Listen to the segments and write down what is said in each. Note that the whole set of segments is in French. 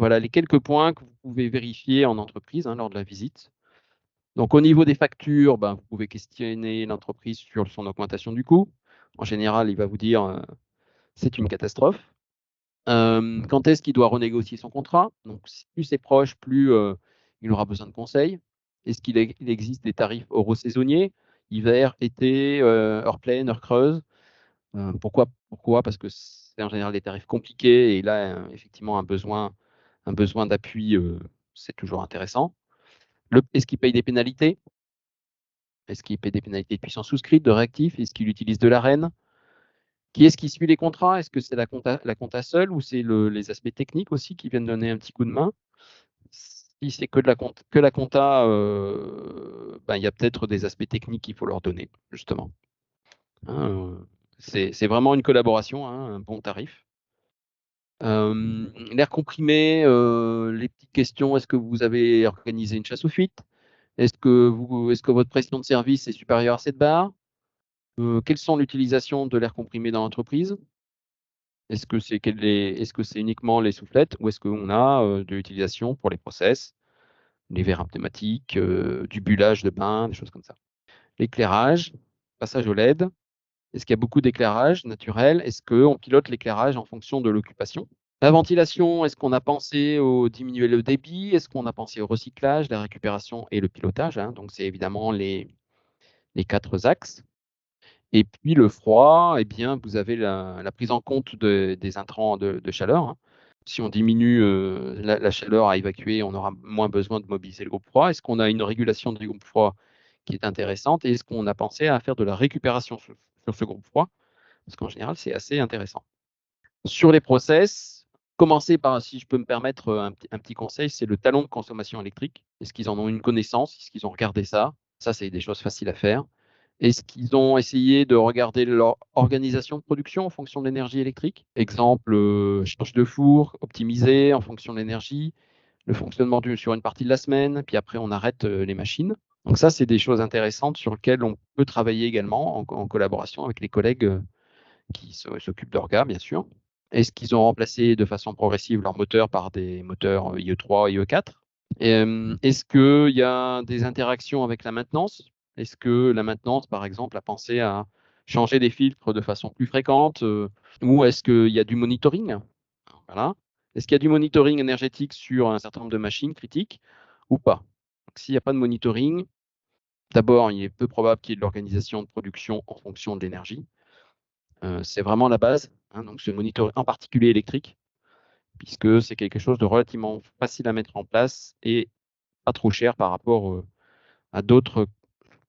Voilà les quelques points que vous pouvez vérifier en entreprise, lors de la visite. Donc au niveau des factures, vous pouvez questionner l'entreprise sur son augmentation du coût. En général, il va vous dire, c'est une catastrophe. Quand est-ce qu'il doit renégocier son contrat? Donc plus c'est proche, plus, il aura besoin de conseils. Est-ce il existe des tarifs euro-saisonniers? Hiver, été, heure pleine, heure creuse? Pourquoi? Parce que c'est en général des tarifs compliqués et là, effectivement un besoin d'appui, c'est toujours intéressant. Est-ce qu'il paye des pénalités? Est-ce qu'il paye des pénalités de puissance souscrite, de réactif? Est-ce qu'il utilise de l'Arenh? Qui est-ce qui suit les contrats? Est-ce que c'est la compta seule ou c'est les aspects techniques aussi qui viennent donner un petit coup de main? Si c'est que la compta, il y a peut-être des aspects techniques qu'il faut leur donner, justement. C'est vraiment une collaboration, un bon tarif. L'air comprimé, les petites questions, est-ce que vous avez organisé une chasse aux fuites? Est-ce que votre pression de service est supérieure à cette barre? Quelles sont l'utilisation de l'air comprimé dans l'entreprise? Est-ce que c'est uniquement les soufflettes ou est-ce qu'on a, de l'utilisation pour les process, les verres emblématiques, du bullage de bain, des choses comme ça? L'éclairage, passage au LED, est-ce qu'il y a beaucoup d'éclairage naturel? Est-ce qu'on pilote l'éclairage en fonction de l'occupation? La ventilation, est-ce qu'on a pensé au diminuer le débit? Est-ce qu'on a pensé au recyclage, la récupération et le pilotage, donc c'est évidemment les 4 axes. Et puis le froid, vous avez la prise en compte des intrants de chaleur. Si on diminue, la chaleur à évacuer, on aura moins besoin de mobiliser le groupe froid. Est-ce qu'on a une régulation du groupe froid qui est intéressante? Et est-ce qu'on a pensé à faire de la récupération sur ce groupe froid? Parce qu'en général, c'est assez intéressant. Sur les process, commencer par, si je peux me permettre, un petit conseil, c'est le talon de consommation électrique. Est-ce qu'ils en ont une connaissance? Est-ce qu'ils ont regardé ça? Ça, c'est des choses faciles à faire. Est-ce qu'ils ont essayé de regarder leur organisation de production en fonction de l'énergie électrique? Exemple, charge de four optimisée en fonction de l'énergie, le fonctionnement sur une partie de la semaine, puis après on arrête, les machines. Donc ça, c'est des choses intéressantes sur lesquelles on peut travailler également en collaboration avec les collègues, qui s'occupent d'orgas, bien sûr. Est-ce qu'ils ont remplacé de façon progressive leurs moteurs par des moteurs, IE3, IE4? Est-ce qu'il y a des interactions avec la maintenance? Est-ce que la maintenance, par exemple, a pensé à changer des filtres de façon plus fréquente, ou est-ce qu'il y a du monitoring? Voilà. Est-ce qu'il y a du monitoring énergétique sur un certain nombre de machines critiques ou pas? Donc s'il n'y a pas de monitoring, d'abord, il est peu probable qu'il y ait de l'organisation de production en fonction de l'énergie. C'est vraiment la base, donc ce monitoring en particulier électrique, puisque c'est quelque chose de relativement facile à mettre en place et pas trop cher par rapport, à d'autres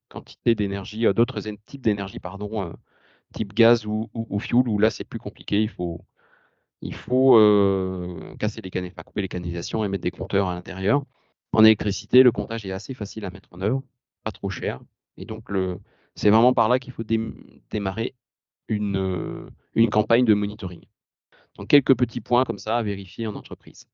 quantités d'énergie, à d'autres types d'énergie pardon, type gaz ou fioul, où là c'est plus compliqué. Il faut casser couper les canalisations et mettre des compteurs à l'intérieur. En électricité, le comptage est assez facile à mettre en œuvre, pas trop cher et donc c'est vraiment par là qu'il faut démarrer une campagne de monitoring. Donc quelques petits points comme ça à vérifier en entreprise.